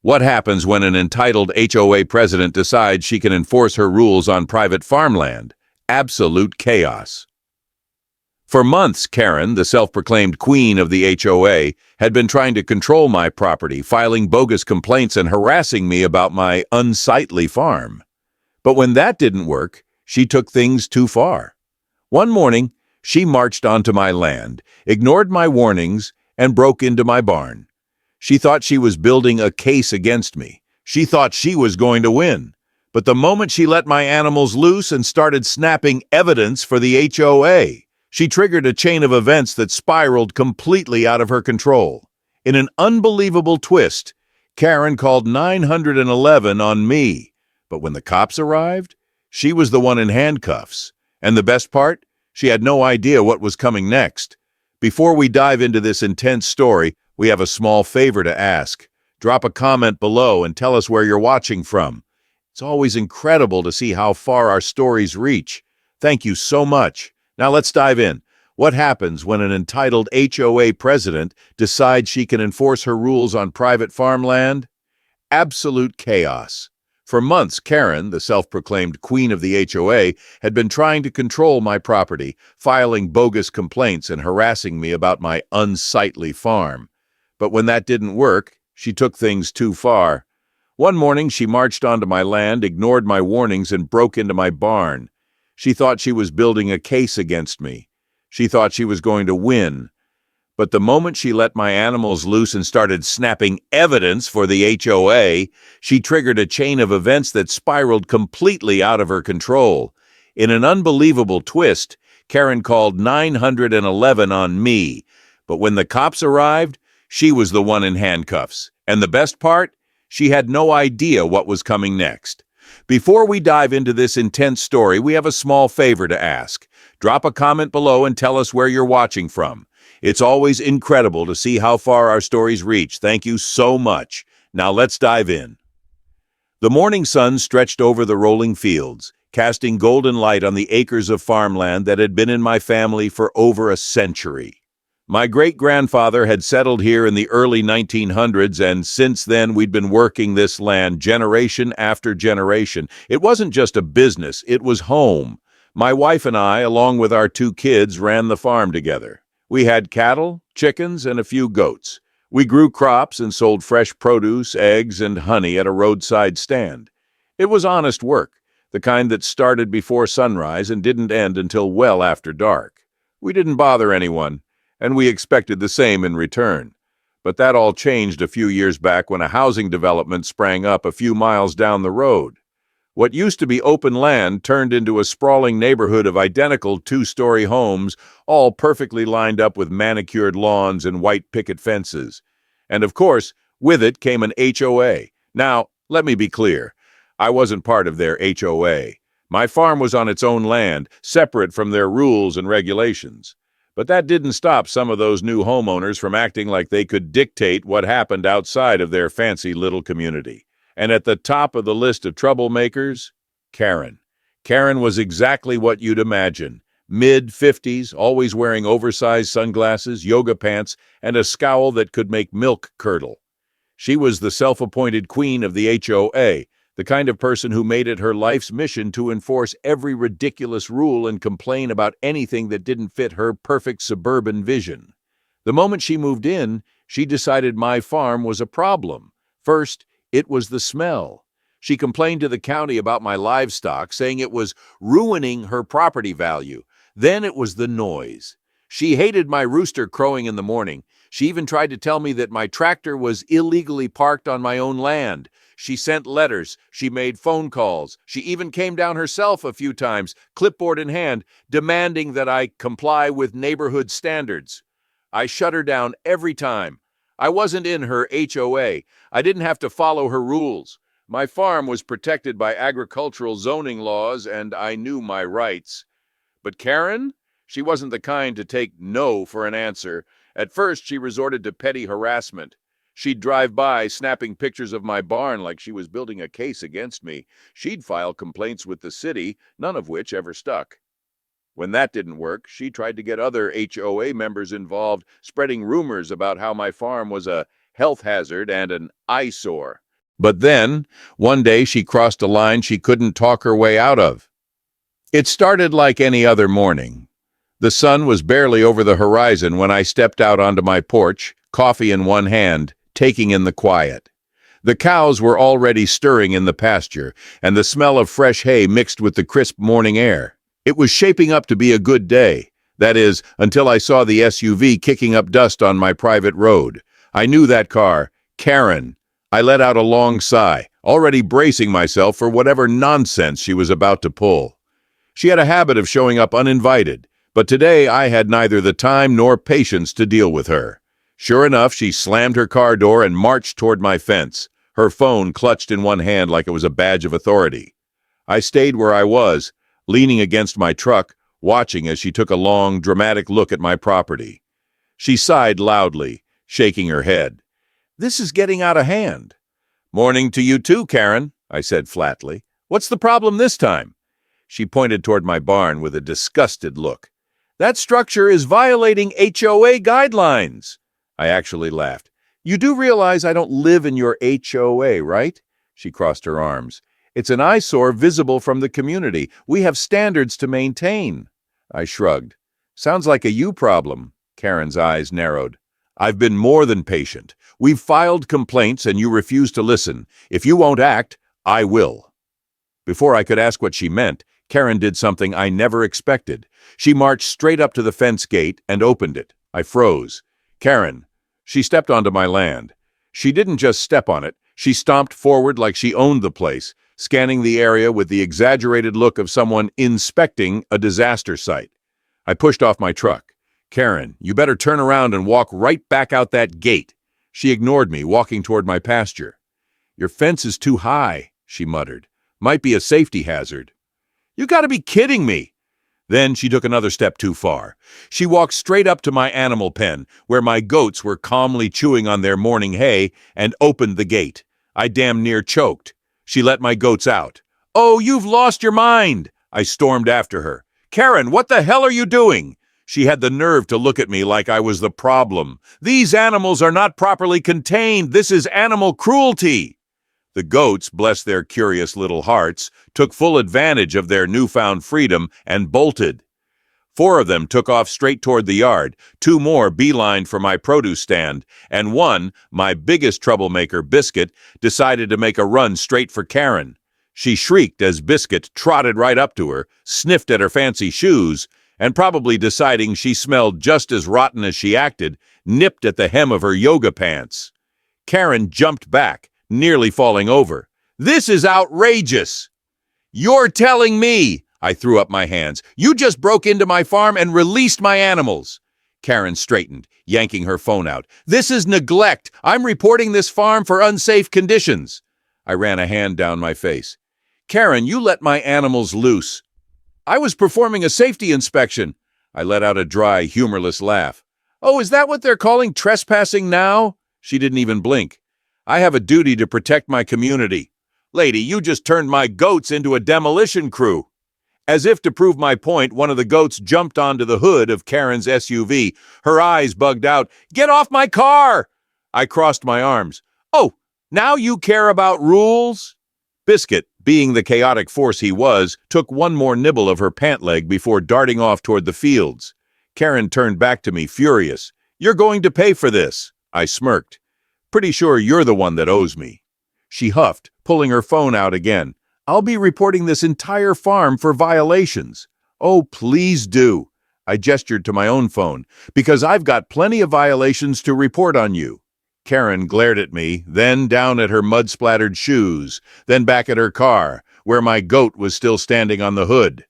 What happens when an entitled HOA president decides she can enforce her rules on private farmland? Absolute chaos. For months, Karen, the self-proclaimed queen of the HOA, had been trying to control my property, filing bogus complaints and harassing me about my unsightly farm. But when that didn't work, she took things too far. One morning, she marched onto my land, ignored my warnings, and broke into my barn. She thought she was building a case against me. She thought she was going to win. But the moment she let my animals loose and started snapping evidence for the HOA, she triggered a chain of events that spiraled completely out of her control. In an unbelievable twist, Karen called 911 on me. But when the cops arrived, she was the one in handcuffs. And the best part? She had no idea what was coming next. Before we dive into this intense story, we have a small favor to ask. Drop a comment below and tell us where you're watching from. It's always incredible to see how far our stories reach. Thank you so much. Now let's dive in. What happens when an entitled HOA president decides she can enforce her rules on private farmland? Absolute chaos. For months, Karen, the self-proclaimed queen of the HOA, had been trying to control my property, filing bogus complaints and harassing me about my unsightly farm. But when that didn't work, she took things too far. One morning, she marched onto my land, ignored my warnings, and broke into my barn. She thought she was building a case against me. She thought she was going to win. But the moment she let my animals loose and started snapping evidence for the HOA, she triggered a chain of events that spiraled completely out of her control. In an unbelievable twist, Karen called 911 on me. But when the cops arrived, she was the one in handcuffs. And the best part? She had no idea what was coming next. Before we dive into this intense story, we have a small favor to ask. Drop a comment below and tell us where you're watching from. It's always incredible to see how far our stories reach. Thank you so much. Now let's dive in. The morning sun stretched over the rolling fields, casting golden light on the acres of farmland that had been in my family for over a century. My great-grandfather had settled here in the early 1900s, and since then we'd been working this land generation after generation. It wasn't just a business, it was home. My wife and I, along with our 2 kids, ran the farm together. We had cattle, chickens, and a few goats. We grew crops and sold fresh produce, eggs, and honey at a roadside stand. It was honest work, the kind that started before sunrise and didn't end until well after dark. We didn't bother anyone, and we expected the same in return. But that all changed a few years back when a housing development sprang up a few miles down the road. What used to be open land turned into a sprawling neighborhood of identical 2-story homes, all perfectly lined up with manicured lawns and white picket fences. And of course, with it came an HOA. Now, let me be clear. I wasn't part of their HOA. My farm was on its own land, separate from their rules and regulations. But that didn't stop some of those new homeowners from acting like they could dictate what happened outside of their fancy little community. And at the top of the list of troublemakers, Karen. Karen was exactly what you'd imagine. Mid-50s, always wearing oversized sunglasses, yoga pants, and a scowl that could make milk curdle. She was the self-appointed queen of the HOA, the kind of person who made it her life's mission to enforce every ridiculous rule and complain about anything that didn't fit her perfect suburban vision. The moment she moved in, she decided my farm was a problem. First, it was the smell. She complained to the county about my livestock, saying it was ruining her property value. Then it was the noise. She hated my rooster crowing in the morning. She even tried to tell me that my tractor was illegally parked on my own land. She sent letters. She made phone calls. She even came down herself a few times, clipboard in hand, demanding that I comply with neighborhood standards. I shut her down every time. I wasn't in her HOA. I didn't have to follow her rules. My farm was protected by agricultural zoning laws, and I knew my rights. But Karen? She wasn't the kind to take no for an answer. At first, she resorted to petty harassment. She'd drive by, snapping pictures of my barn like she was building a case against me. She'd file complaints with the city, none of which ever stuck. When that didn't work, she tried to get other HOA members involved, spreading rumors about how my farm was a health hazard and an eyesore. But then, one day she crossed a line she couldn't talk her way out of. It started like any other morning. The sun was barely over the horizon when I stepped out onto my porch, coffee in one hand, taking in the quiet. The cows were already stirring in the pasture, and the smell of fresh hay mixed with the crisp morning air. It was shaping up to be a good day. That is, until I saw the SUV kicking up dust on my private road. I knew that car. Karen. I let out a long sigh, already bracing myself for whatever nonsense she was about to pull. She had a habit of showing up uninvited, but today I had neither the time nor patience to deal with her. Sure enough, she slammed her car door and marched toward my fence, her phone clutched in one hand like it was a badge of authority. I stayed where I was, leaning against my truck, watching as she took a long, dramatic look at my property. She sighed loudly, shaking her head. "This is getting out of hand." "Morning to you too, Karen," I said flatly. "What's the problem this time?" She pointed toward my barn with a disgusted look. "That structure is violating HOA guidelines." I actually laughed. "You do realize I don't live in your HOA, right?" She crossed her arms. "It's an eyesore visible from the community. We have standards to maintain." I shrugged. "Sounds like a you problem." Karen's eyes narrowed. "I've been more than patient. We've filed complaints and you refuse to listen. If you won't act, I will." Before I could ask what she meant, Karen did something I never expected. She marched straight up to the fence gate and opened it. I froze. "Karen." She stepped onto my land. She didn't just step on it. She stomped forward like she owned the place, scanning the area with the exaggerated look of someone inspecting a disaster site. I pushed off my truck. "Karen, you better turn around and walk right back out that gate." She ignored me, walking toward my pasture. "Your fence is too high," she muttered. "Might be a safety hazard." "You gotta be kidding me." Then she took another step too far. She walked straight up to my animal pen, where my goats were calmly chewing on their morning hay, and opened the gate. I damn near choked. She let my goats out. "Oh, you've lost your mind!" I stormed after her. "Karen, what the hell are you doing?" She had the nerve to look at me like I was the problem. "These animals are not properly contained. This is animal cruelty." The goats, bless their curious little hearts, took full advantage of their newfound freedom and bolted. 4 of them took off straight toward the yard, 2 more beelined for my produce stand, and one, my biggest troublemaker, Biscuit, decided to make a run straight for Karen. She shrieked as Biscuit trotted right up to her, sniffed at her fancy shoes, and probably deciding she smelled just as rotten as she acted, nipped at the hem of her yoga pants. Karen jumped back, nearly falling over. "This is outrageous!" "You're telling me!" I threw up my hands. "You just broke into my farm and released my animals." Karen straightened, yanking her phone out. "This is neglect. I'm reporting this farm for unsafe conditions." I ran a hand down my face. "Karen, you let my animals loose." "I was performing a safety inspection." I let out a dry, humorless laugh. "Oh, is that what they're calling trespassing now?" She didn't even blink. "I have a duty to protect my community." "Lady, you just turned my goats into a demolition crew." As if to prove my point, one of the goats jumped onto the hood of Karen's SUV. Her eyes bugged out. "Get off my car!" I crossed my arms. "Oh, now you care about rules?" Biscuit, being the chaotic force he was, took one more nibble of her pant leg before darting off toward the fields. Karen turned back to me, furious. "You're going to pay for this." I smirked. "Pretty sure you're the one that owes me." She huffed, pulling her phone out again. "I'll be reporting this entire farm for violations." "Oh, please do." I gestured to my own phone. "Because I've got plenty of violations to report on you." Karen glared at me, then down at her mud-splattered shoes, then back at her car, where my goat was still standing on the hood.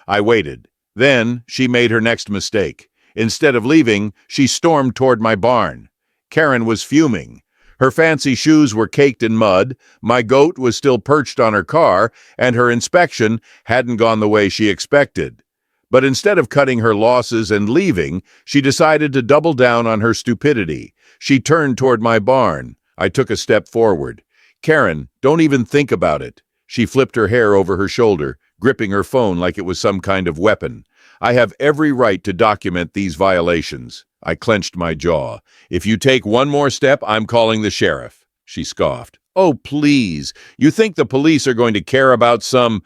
I waited. Then she made her next mistake. Instead of leaving, she stormed toward my barn. Karen was fuming. Her fancy shoes were caked in mud, my goat was still perched on her car, and her inspection hadn't gone the way she expected. But instead of cutting her losses and leaving, she decided to double down on her stupidity. She turned toward my barn. I took a step forward. "Karen, don't even think about it." She flipped her hair over her shoulder, gripping her phone like it was some kind of weapon. "I have every right to document these violations." I clenched my jaw. "If you take one more step, I'm calling the sheriff." She scoffed. Oh, please. You think the police are going to care about some...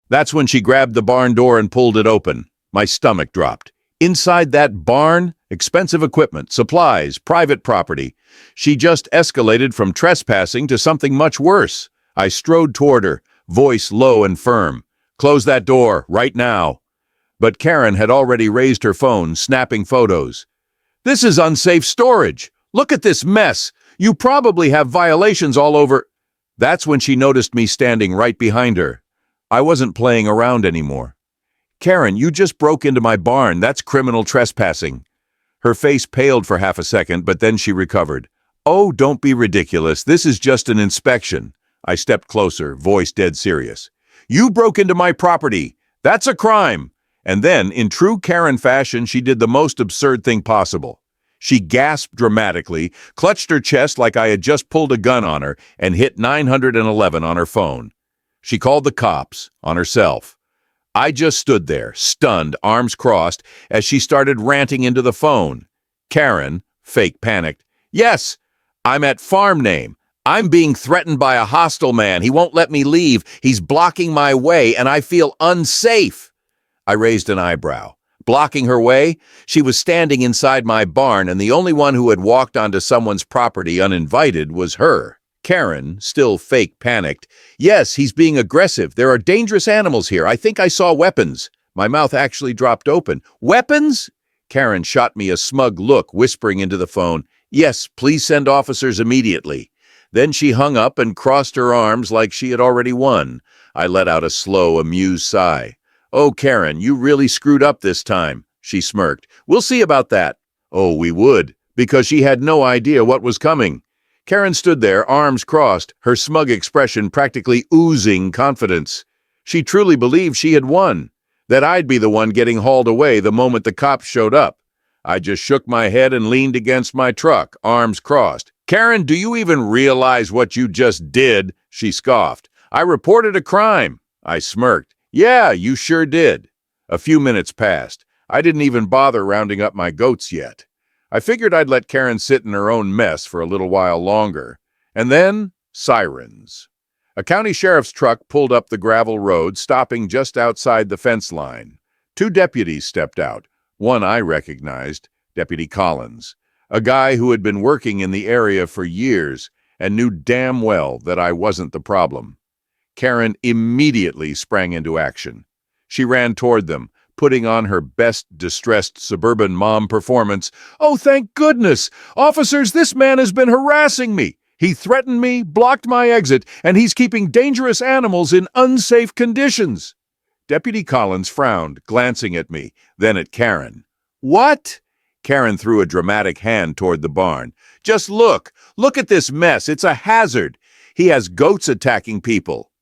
That's when she grabbed the barn door and pulled it open. My stomach dropped. Inside that barn, expensive equipment, supplies, private property. She just escalated from trespassing to something much worse. I strode toward her, voice low and firm. Close that door, right now. But Karen had already raised her phone, snapping photos. This is unsafe storage. Look at this mess. You probably have violations all over. That's when she noticed me standing right behind her. I wasn't playing around anymore. Karen, you just broke into my barn. That's criminal trespassing. Her face paled for half a second, but then she recovered. Oh, don't be ridiculous. This is just an inspection. I stepped closer, voice dead serious. You broke into my property. That's a crime. And then, in true Karen fashion, she did the most absurd thing possible. She gasped dramatically, clutched her chest like I had just pulled a gun on her, and hit 911 on her phone. She called the cops on herself. I just stood there, stunned, arms crossed, as she started ranting into the phone. Karen, fake panicked. Yes, I'm at farm name. I'm being threatened by a hostile man. He won't let me leave. He's blocking my way, and I feel unsafe. I raised an eyebrow. Blocking her way? She was standing inside my barn, and the only one who had walked onto someone's property uninvited was her. Karen, still fake panicked. Yes, he's being aggressive. There are dangerous animals here. I think I saw weapons. My mouth actually dropped open. Weapons? Karen shot me a smug look, whispering into the phone, Yes, please send officers immediately. Then she hung up and crossed her arms like she had already won. I let out a slow, amused sigh. Oh, Karen, you really screwed up this time, she smirked. We'll see about that. Oh, we would, because she had no idea what was coming. Karen stood there, arms crossed, her smug expression practically oozing confidence. She truly believed she had won, that I'd be the one getting hauled away the moment the cops showed up. I just shook my head and leaned against my truck, arms crossed. Karen, do you even realize what you just did? She scoffed. I reported a crime. I smirked. Yeah, you sure did. A few minutes passed. I didn't even bother rounding up my goats yet. I figured I'd let Karen sit in her own mess for a little while longer. And then, sirens. A county sheriff's truck pulled up the gravel road, stopping just outside the fence line. 2 deputies stepped out. One I recognized, Deputy Collins, a guy who had been working in the area for years and knew damn well that I wasn't the problem. Karen immediately sprang into action. She ran toward them, putting on her best distressed suburban mom performance. Oh, thank goodness! Officers, this man has been harassing me. He threatened me, blocked my exit, and he's keeping dangerous animals in unsafe conditions. Deputy Collins frowned, glancing at me, then at Karen. What? Karen threw a dramatic hand toward the barn. Just look! Look at this mess! It's a hazard! He has goats attacking people.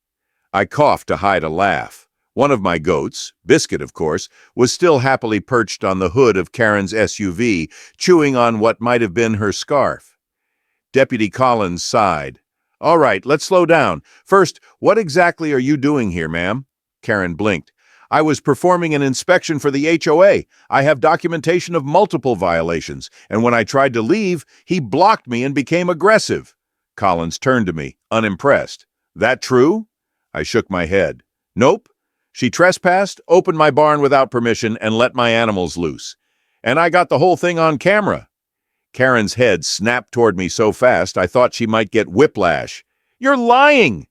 I coughed to hide a laugh. One of my goats, Biscuit of course, was still happily perched on the hood of Karen's SUV, chewing on what might have been her scarf. Deputy Collins sighed. All right, let's slow down. First, what exactly are you doing here, ma'am? Karen blinked. I was performing an inspection for the HOA. I have documentation of multiple violations, and when I tried to leave, he blocked me and became aggressive. Collins turned to me, unimpressed. That true? I shook my head. Nope. She trespassed, opened my barn without permission, and let my animals loose. And I got the whole thing on camera. Karen's head snapped toward me so fast I thought she might get whiplash. You're lying!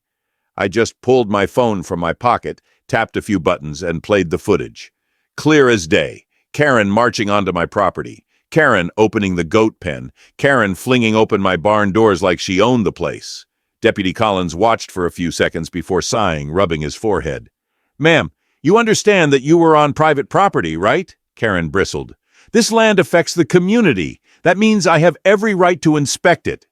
I just pulled my phone from my pocket, tapped a few buttons, and played the footage. Clear as day. Karen marching onto my property. Karen opening the goat pen. Karen flinging open my barn doors like she owned the place. Deputy Collins watched for a few seconds before sighing, rubbing his forehead. Ma'am, you understand that you were on private property, right? Karen bristled. This land affects the community. That means I have every right to inspect it.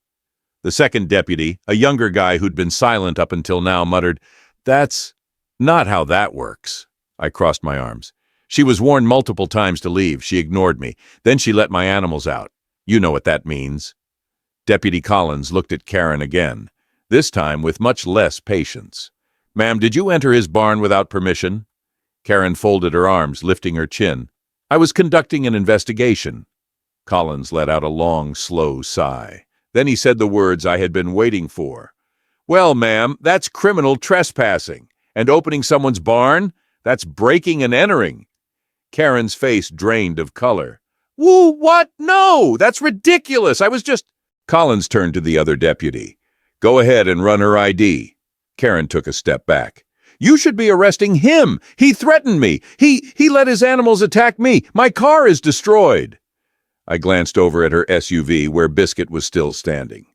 The second deputy, a younger guy who'd been silent up until now, muttered, That's not how that works. I crossed my arms. She was warned multiple times to leave. She ignored me. Then she let my animals out. You know what that means. Deputy Collins looked at Karen again, this time with much less patience. Ma'am, did you enter his barn without permission? Karen folded her arms, lifting her chin. I was conducting an investigation. Collins let out a long, slow sigh. Then he said the words I had been waiting for. Well, ma'am, that's criminal trespassing. And opening someone's barn? That's breaking and entering. Karen's face drained of color. Woo, what? No, that's ridiculous. I was just... Collins turned to the other deputy. Go ahead and run her ID. Karen took a step back. You should be arresting him. He threatened me. He let his animals attack me. My car is destroyed. I glanced over at her SUV where Biscuit was still standing.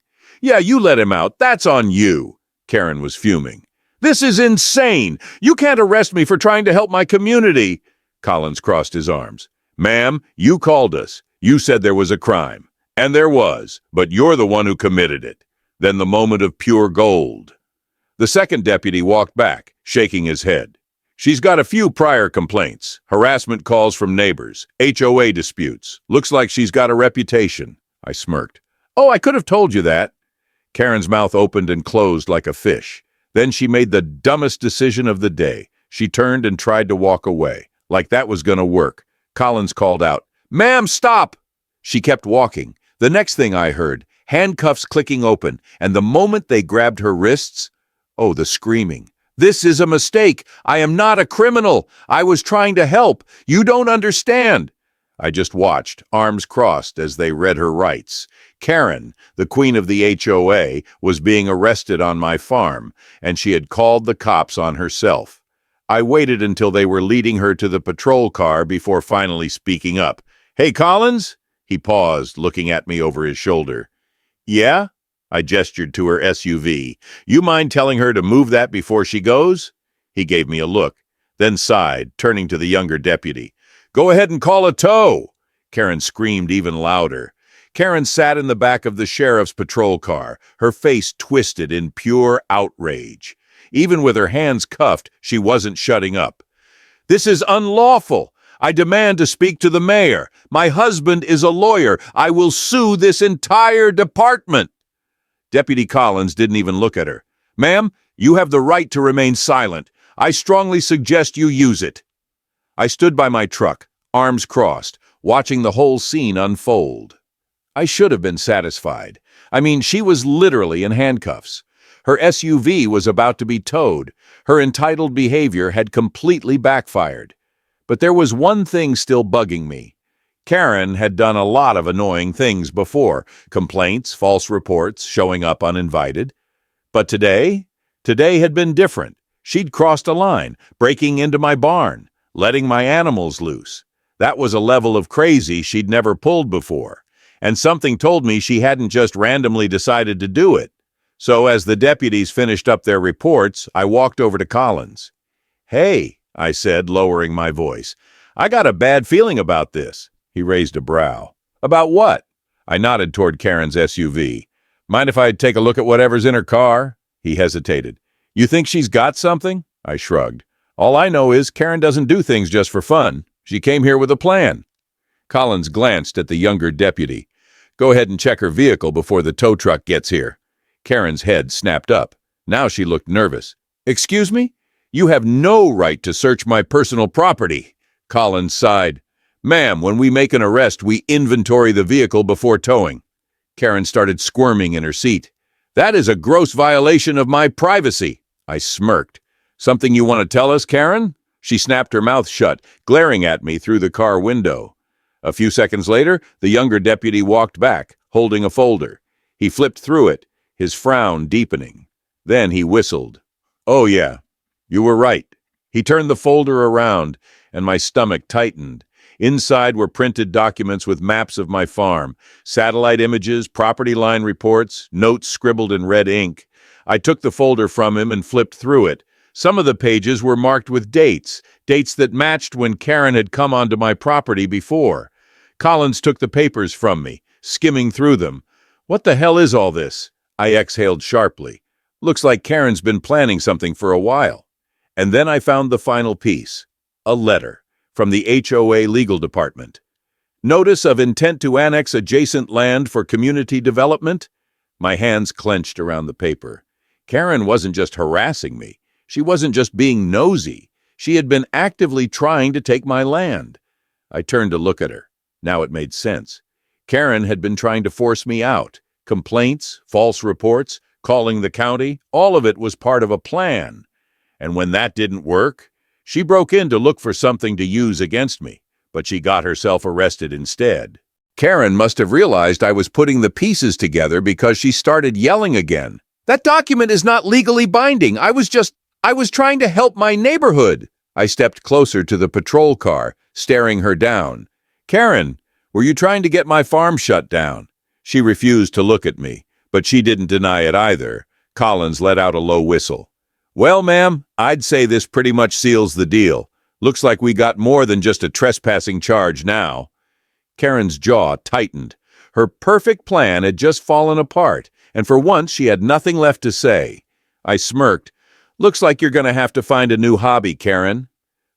Yeah, you let him out. That's on you. Karen was fuming. This is insane. You can't arrest me for trying to help my community. Collins crossed his arms. Ma'am, you called us. You said there was a crime. And there was, but you're the one who committed it. Then the moment of pure gold. The second deputy walked back, shaking his head. She's got a few prior complaints, harassment calls from neighbors, HOA disputes. Looks like she's got a reputation. I smirked. Oh, I could have told you that. Karen's mouth opened and closed like a fish. Then she made the dumbest decision of the day. She turned and tried to walk away, like that was going to work. Collins called out, Ma'am, stop! She kept walking. The next thing I heard, handcuffs clicking open, and the moment they grabbed her wrists, oh, the screaming. This is a mistake. I am not a criminal. I was trying to help. You don't understand. I just watched, arms crossed, as they read her rights. Karen, the queen of the HOA, was being arrested on my farm, and she had called the cops on herself. I waited until they were leading her to the patrol car before finally speaking up. Hey, Collins? He paused, looking at me over his shoulder. Yeah? I gestured to her SUV. You mind telling her to move that before she goes? He gave me a look, then sighed, turning to the younger deputy. Go ahead and call a tow! Karen screamed even louder. Karen sat in the back of the sheriff's patrol car, her face twisted in pure outrage. Even with her hands cuffed, she wasn't shutting up. This is unlawful! I demand to speak to the mayor. My husband is a lawyer. I will sue this entire department. Deputy Collins didn't even look at her. Ma'am, you have the right to remain silent. I strongly suggest you use it. I stood by my truck, arms crossed, watching the whole scene unfold. I should have been satisfied. I mean, she was literally in handcuffs. Her SUV was about to be towed. Her entitled behavior had completely backfired. But there was one thing still bugging me. Karen had done a lot of annoying things before. Complaints, false reports, showing up uninvited. But today had been different. She'd crossed a line, breaking into my barn, letting my animals loose. That was a level of crazy she'd never pulled before. And something told me she hadn't just randomly decided to do it. So as the deputies finished up their reports, I walked over to Collins. Hey, I said, lowering my voice. I got a bad feeling about this. He raised a brow. About what? I nodded toward Karen's SUV. Mind if I take a look at whatever's in her car? He hesitated. You think she's got something? I shrugged. All I know is Karen doesn't do things just for fun. She came here with a plan. Collins glanced at the younger deputy. Go ahead and check her vehicle before the tow truck gets here. Karen's head snapped up. Now she looked nervous. Excuse me? You have no right to search my personal property. Collins sighed. Ma'am, when we make an arrest, we inventory the vehicle before towing. Karen started squirming in her seat. That is a gross violation of my privacy. I smirked. Something you want to tell us, Karen? She snapped her mouth shut, glaring at me through the car window. A few seconds later, the younger deputy walked back, holding a folder. He flipped through it, his frown deepening. Then he whistled. Oh yeah, you were right. He turned the folder around, and my stomach tightened. Inside were printed documents with maps of my farm, satellite images, property line reports, notes scribbled in red ink. I took the folder from him and flipped through it. Some of the pages were marked with dates that matched when Karen had come onto my property before. Collins took the papers from me, skimming through them. What the hell is all this? I exhaled sharply. Looks like Karen's been planning something for a while. And then I found the final piece. A letter from the HOA legal department. Notice of intent to annex adjacent land for community development? My hands clenched around the paper. Karen wasn't just harassing me. She wasn't just being nosy. She had been actively trying to take my land. I turned to look at her. Now it made sense. Karen had been trying to force me out. Complaints, false reports, calling the county. All of it was part of a plan. And when that didn't work, she broke in to look for something to use against me, but she got herself arrested instead. Karen must have realized I was putting the pieces together because she started yelling again. "That document is not legally binding. I was trying to help my neighborhood." I stepped closer to the patrol car, staring her down. "Karen, were you trying to get my farm shut down?" She refused to look at me, but she didn't deny it either. Collins let out a low whistle. "Well, ma'am, I'd say this pretty much seals the deal. Looks like we got more than just a trespassing charge now." Karen's jaw tightened. Her perfect plan had just fallen apart, and for once she had nothing left to say. I smirked. "Looks like you're going to have to find a new hobby, Karen."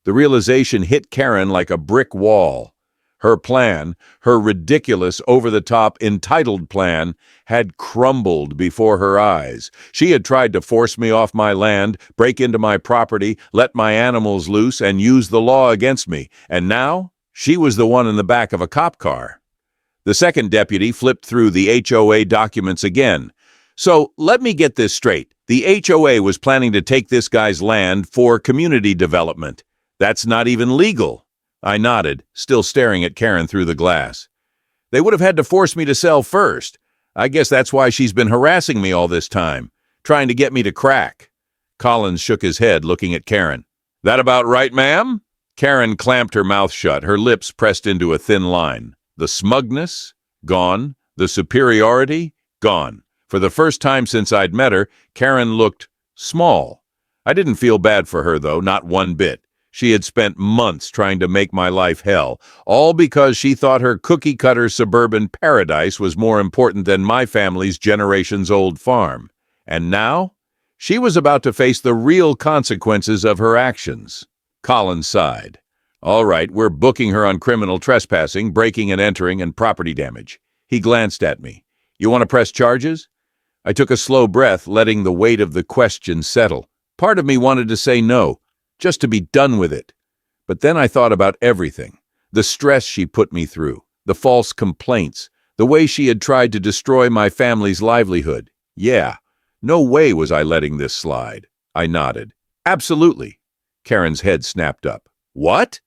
The realization hit Karen like a brick wall. Her plan, her ridiculous, over-the-top, entitled plan, had crumbled before her eyes. She had tried to force me off my land, break into my property, let my animals loose, and use the law against me. And now, she was the one in the back of a cop car. The second deputy flipped through the HOA documents again. "So, let me get this straight. The HOA was planning to take this guy's land for community development. That's not even legal." I nodded, still staring at Karen through the glass. "They would have had to force me to sell first. I guess that's why she's been harassing me all this time, trying to get me to crack." Collins shook his head, looking at Karen. "That about right, ma'am?" Karen clamped her mouth shut, her lips pressed into a thin line. The smugness? Gone. The superiority? Gone. For the first time since I'd met her, Karen looked small. I didn't feel bad for her, though, not one bit. She had spent months trying to make my life hell, all because she thought her cookie-cutter suburban paradise was more important than my family's generations-old farm. And now, she was about to face the real consequences of her actions. Collins sighed. "All right, we're booking her on criminal trespassing, breaking and entering, and property damage." He glanced at me. "You want to press charges?" I took a slow breath, letting the weight of the question settle. Part of me wanted to say no, just to be done with it. But then I thought about everything. The stress she put me through, the false complaints, the way she had tried to destroy my family's livelihood. Yeah, no way was I letting this slide. I nodded. "Absolutely." Karen's head snapped up. "What?"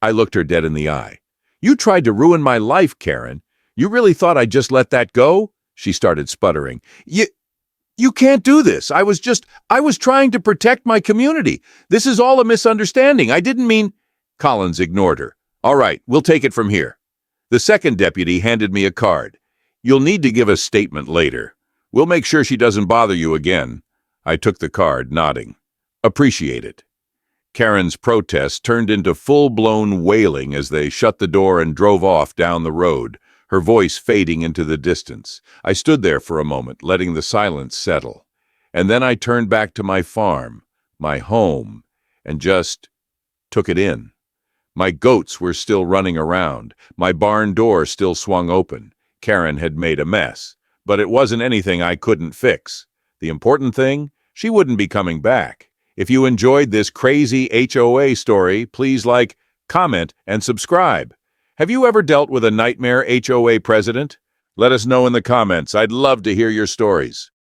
I looked her dead in the eye. "You tried to ruin my life, Karen. You really thought I'd just let that go?" She started sputtering. You can't do this. I was trying to protect my community. This is all a misunderstanding. I didn't mean—" Collins ignored her. "All right, we'll take it from here." The second deputy handed me a card. "You'll need to give a statement later. We'll make sure she doesn't bother you again." I took the card, nodding. "Appreciate it." Karen's protest turned into full-blown wailing as they shut the door and drove off down the road, her voice fading into the distance. I stood there for a moment, letting the silence settle. And then I turned back to my farm, my home, and just took it in. My goats were still running around. My barn door still swung open. Karen had made a mess, but it wasn't anything I couldn't fix. The important thing? She wouldn't be coming back. If you enjoyed this crazy HOA story, please like, comment, and subscribe. Have you ever dealt with a nightmare HOA president? Let us know in the comments. I'd love to hear your stories.